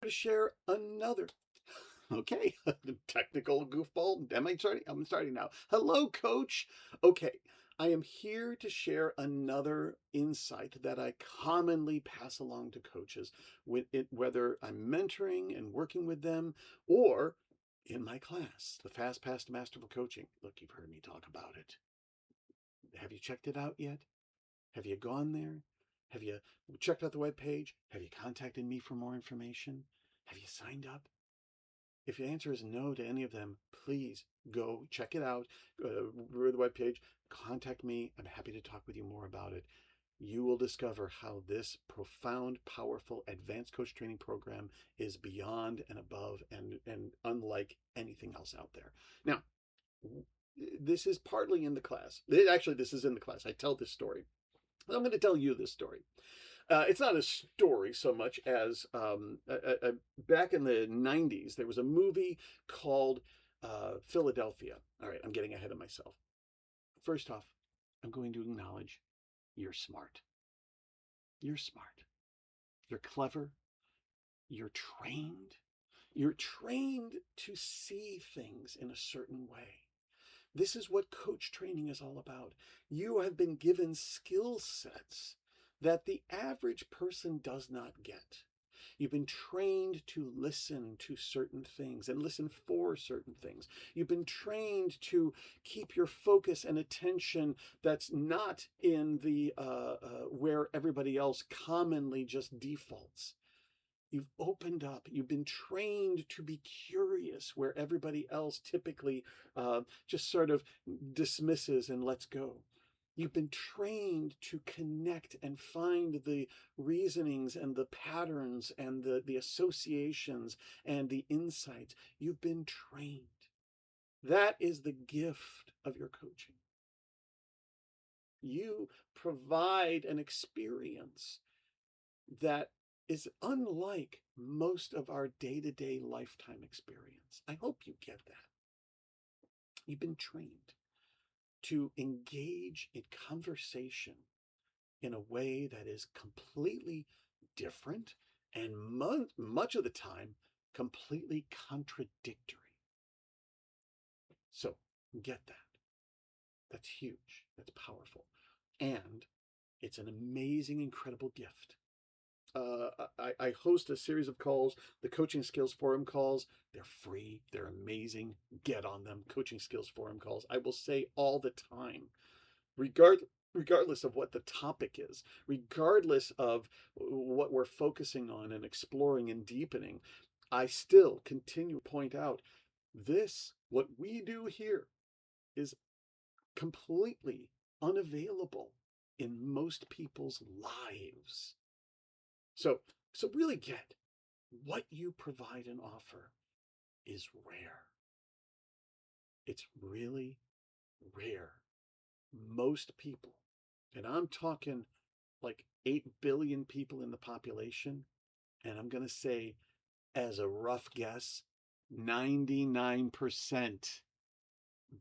to share another. Okay, technical goofball. I'm starting now. Hello, coach. Okay, I am here to share another insight that I commonly pass along to coaches, whether I'm mentoring and working with them or in my class, the Fast Path to Masterful Coaching. Look, you've heard me talk about it. Have you checked it out yet? Have you gone there? Have you checked out the web page? Have you contacted me for more information? Have you signed up? If the answer is no to any of them, please go check it out. Go to the webpage, contact me. I'm happy to talk with you more about it. You will discover how this profound, powerful, advanced coach training program is beyond and above and unlike anything else out there. Now, this is partly in the class. Actually, this is in the class. I tell this story. I'm going to tell you this story. It's not a story so much as back in the 90s, there was a movie called Philadelphia. All right, I'm getting ahead of myself. First off, I'm going to acknowledge you're smart. You're smart. You're clever. You're trained. You're trained to see things in a certain way. This is what coach training is all about. You have been given skill sets that the average person does not get. You've been trained to listen to certain things and listen for certain things. You've been trained to keep your focus and attention that's not in the where everybody else commonly just defaults. You've opened up. You've been trained to be curious where everybody else typically just sort of dismisses and lets go. You've been trained to connect and find the reasonings and the patterns and the associations and the insights. You've been trained. That is the gift of your coaching. You provide an experience that is unlike most of our day-to-day lifetime experience. I hope you get that. You've been trained to engage in conversation in a way that is completely different and much of the time completely contradictory. So get that. That's huge. That's powerful. And it's an amazing, incredible gift. I host a series of calls, the Coaching Skills Forum calls. They're free. They're amazing. Get on them. Coaching Skills Forum calls. I will say all the time, regardless of what the topic is, regardless of what we're focusing on and exploring and deepening, I still continue to point out what we do here is completely unavailable in most people's lives. So really get what you provide and offer is rare. It's really rare. Most people, and I'm talking like 8 billion people in the population, and I'm going to say, as a rough guess, 99%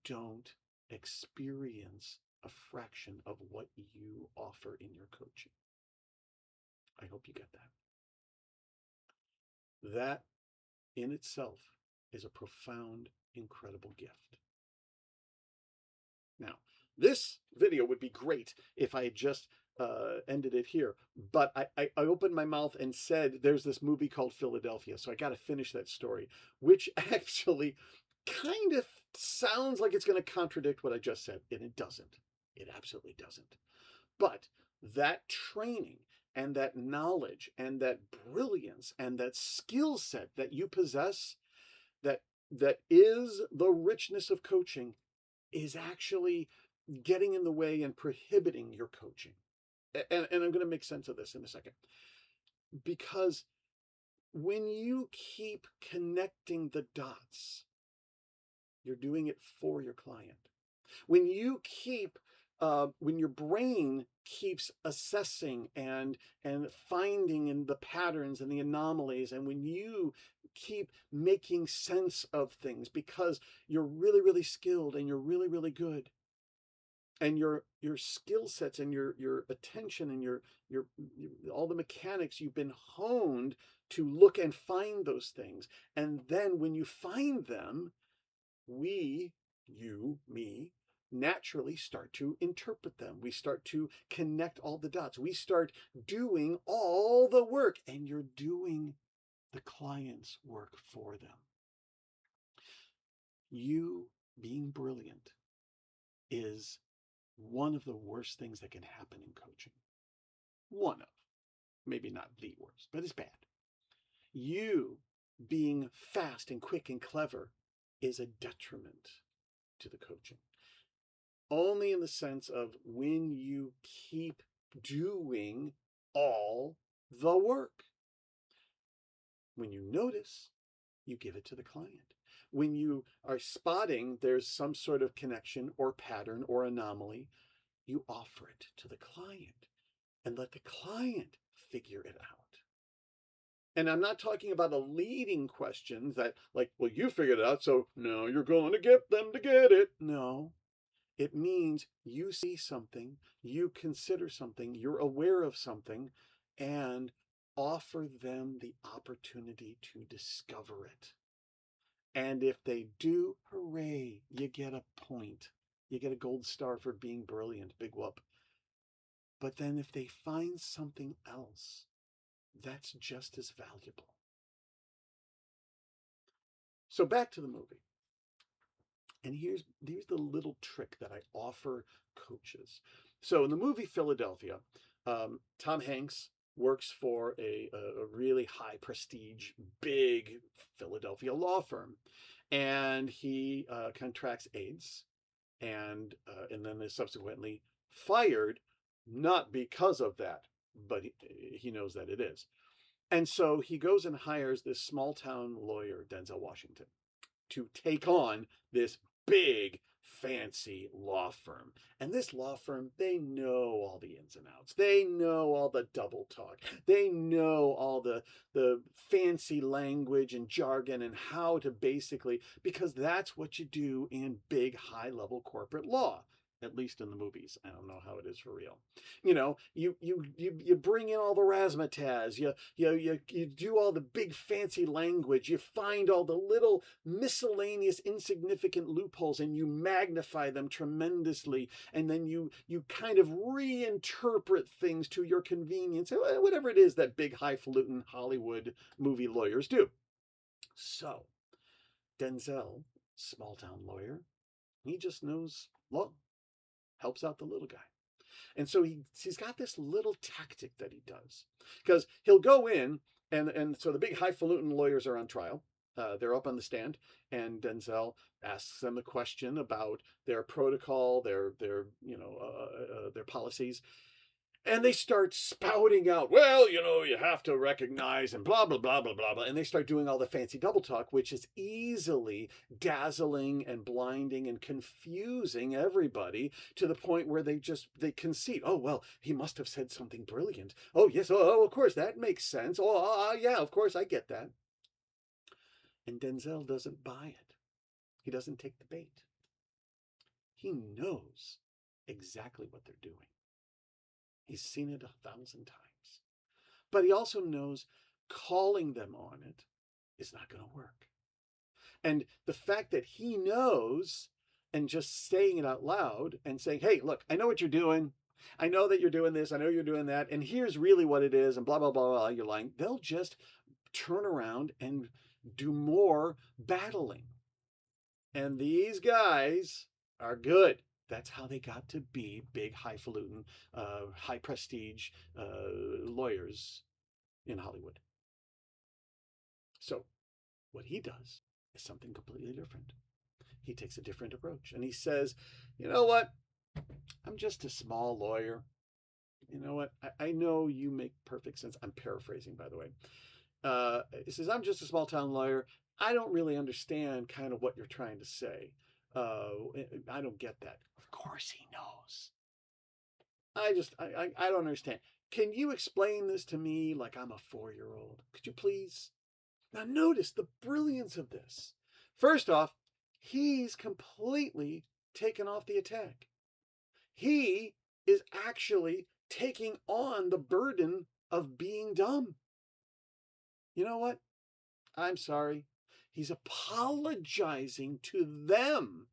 don't experience a fraction of what you offer in your coaching. I hope you get that. That in itself is a profound, incredible gift. Now, this video would be great if I had just ended it here, but I opened my mouth and said there's this movie called Philadelphia, so I got to finish that story, which actually kind of sounds like it's going to contradict what I just said, and it doesn't. It absolutely doesn't. But that training and that knowledge and that brilliance and that skill set that you possess, that is the richness of coaching, is actually getting in the way and prohibiting your coaching. And I'm going to make sense of this in a second. Because when you keep connecting the dots, you're doing it for your client. When your brain keeps assessing and finding in the patterns and the anomalies, and when you keep making sense of things because you're really, really skilled and you're really, really good, and your skill sets and your attention and your all the mechanics, you've been honed to look and find those things. And then when you find them, we, you, me, naturally start to interpret them. We start to connect all the dots. We start doing all the work, and you're doing the client's work for them. You being brilliant is one of the worst things that can happen in coaching. One of, maybe not the worst, but it's bad. You being fast and quick and clever is a detriment to the coaching. Only in the sense of when you keep doing all the work. When you notice, you give it to the client. When you are spotting there's some sort of connection or pattern or anomaly, you offer it to the client and let the client figure it out. And I'm not talking about a leading question that, like, well, you figured it out, so now you're going to get them to get it. No, it means you see something, you consider something, you're aware of something, and offer them the opportunity to discover it. And if they do, hooray, you get a point. You get a gold star for being brilliant, big whoop. But then if they find something else, that's just as valuable. So back to the movie. And here's the little trick that I offer coaches. So in the movie Philadelphia, Tom Hanks works for a really high prestige, big Philadelphia law firm. And he contracts AIDS and then is subsequently fired, not because of that, but he knows that it is. And so he goes and hires this small town lawyer, Denzel Washington, to take on this big fancy law firm. And this law firm, they know all the ins and outs. They know all the double talk. They know all the fancy language and jargon and how to basically, because that's what you do in big high level corporate law. At least in the movies. I don't know how it is for real. You know, you bring in all the razzmatazz. You do all the big fancy language. You find all the little miscellaneous insignificant loopholes and you magnify them tremendously. And then you kind of reinterpret things to your convenience. Whatever it is that big highfalutin Hollywood movie lawyers do. So Denzel, small town lawyer, he just knows law. Helps out the little guy. And so he's got this little tactic that he does. Because he'll go in, and so the big highfalutin lawyers are on trial. They're up on the stand, and Denzel asks them a question about their protocol, their policies. And they start spouting out, well, you have to recognize and blah, blah, blah, blah, blah, blah. And they start doing all the fancy double talk, which is easily dazzling and blinding and confusing everybody to the point where they concede, oh, well, he must have said something brilliant. Oh, yes. Oh, of course, that makes sense. Oh, yeah, of course, I get that. And Denzel doesn't buy it. He doesn't take the bait. He knows exactly what they're doing. He's seen it 1,000 times. But he also knows calling them on it is not going to work. And the fact that he knows and just saying it out loud and saying, hey, look, I know what you're doing. I know that you're doing this. I know you're doing that. And here's really what it is. And blah, blah, blah, blah. You're lying. They'll just turn around and do more battling. And these guys are good. That's how they got to be big, highfalutin, high prestige lawyers in Hollywood. So what he does is something completely different. He takes a different approach and he says, you know what? I'm just a small lawyer. You know what? I know you make perfect sense. I'm paraphrasing, by the way. He says, I'm just a small town lawyer. I don't really understand kind of what you're trying to say. I don't get that. Of course he knows. I don't understand. Can you explain this to me like I'm a 4-year-old? Could you please? Now notice the brilliance of this. First off, he's completely taken off the attack. He is actually taking on the burden of being dumb. You know what? I'm sorry. He's apologizing to them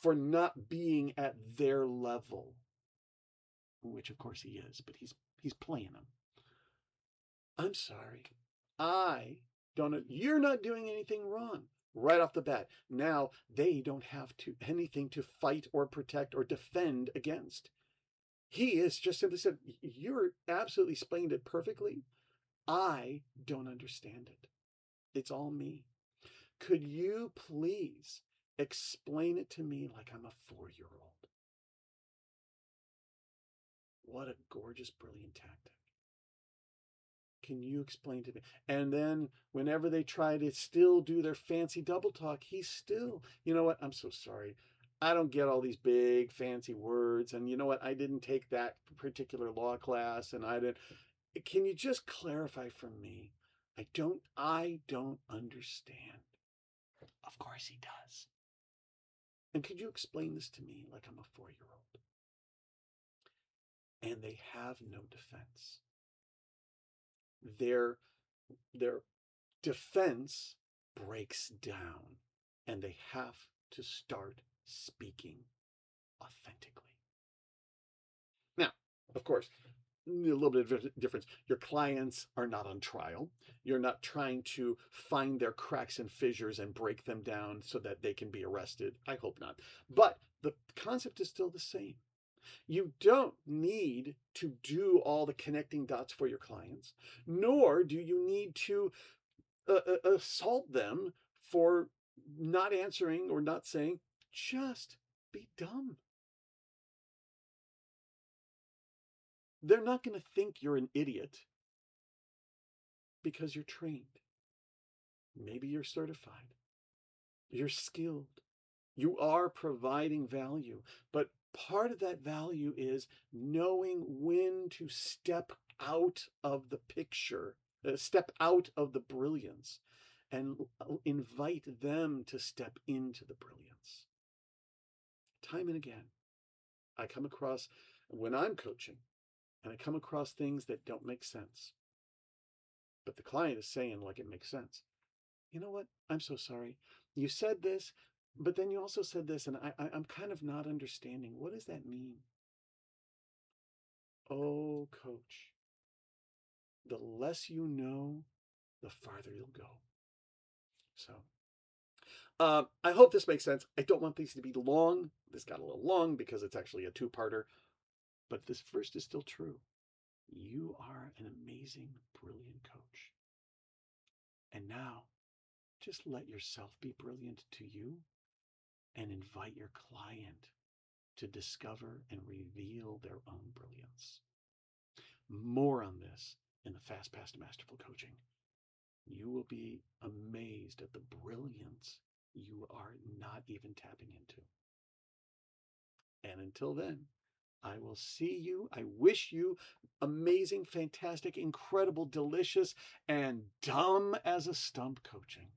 for not being at their level, which of course he is, but he's playing them. I'm sorry. I don't. You're not doing anything wrong right off the bat. Now they don't have to anything to fight or protect or defend against. He is just simply said, "You're absolutely explained it perfectly. I don't understand it. It's all me. Could you please explain it to me like I'm a 4-year-old?" What a gorgeous, brilliant tactic. Can you explain to me? And then whenever they try to still do their fancy double talk, he's still, you know what? I'm so sorry. I don't get all these big fancy words. And you know what? I didn't take that particular law class and I didn't. Can you just clarify for me? I don't understand. Of course he does. And could you explain this to me like I'm a 4-year-old? And they have no defense. Their their defense breaks down and they have to start speaking authentically. Now, of course, a little bit of difference. Your clients are not on trial. You're not trying to find their cracks and fissures and break them down so that they can be arrested. I hope not. But the concept is still the same. You don't need to do all the connecting dots for your clients, nor do you need to assault them for not answering or not saying. Just be dumb. They're not going to think you're an idiot because you're trained. Maybe you're certified. You're skilled. You are providing value. But part of that value is knowing when to step out of the picture, step out of the brilliance, and invite them to step into the brilliance. Time and again, I come across, when I'm coaching, and I come across things that don't make sense. But the client is saying like it makes sense. You know what? I'm so sorry. You said this, but then you also said this, and I'm kind of not understanding. What does that mean? Oh, coach, the less you know, the farther you'll go. So I hope this makes sense. I don't want these to be long. This got a little long because it's actually a two-parter, but this first is still true. You are an amazing, brilliant coach. And now, just let yourself be brilliant to you and invite your client to discover and reveal their own brilliance. More on this in the Fast Path to Masterful Coaching. You will be amazed at the brilliance you are not even tapping into. And until then, I will see you. I wish you amazing, fantastic, incredible, delicious, and dumb as a stump coaching.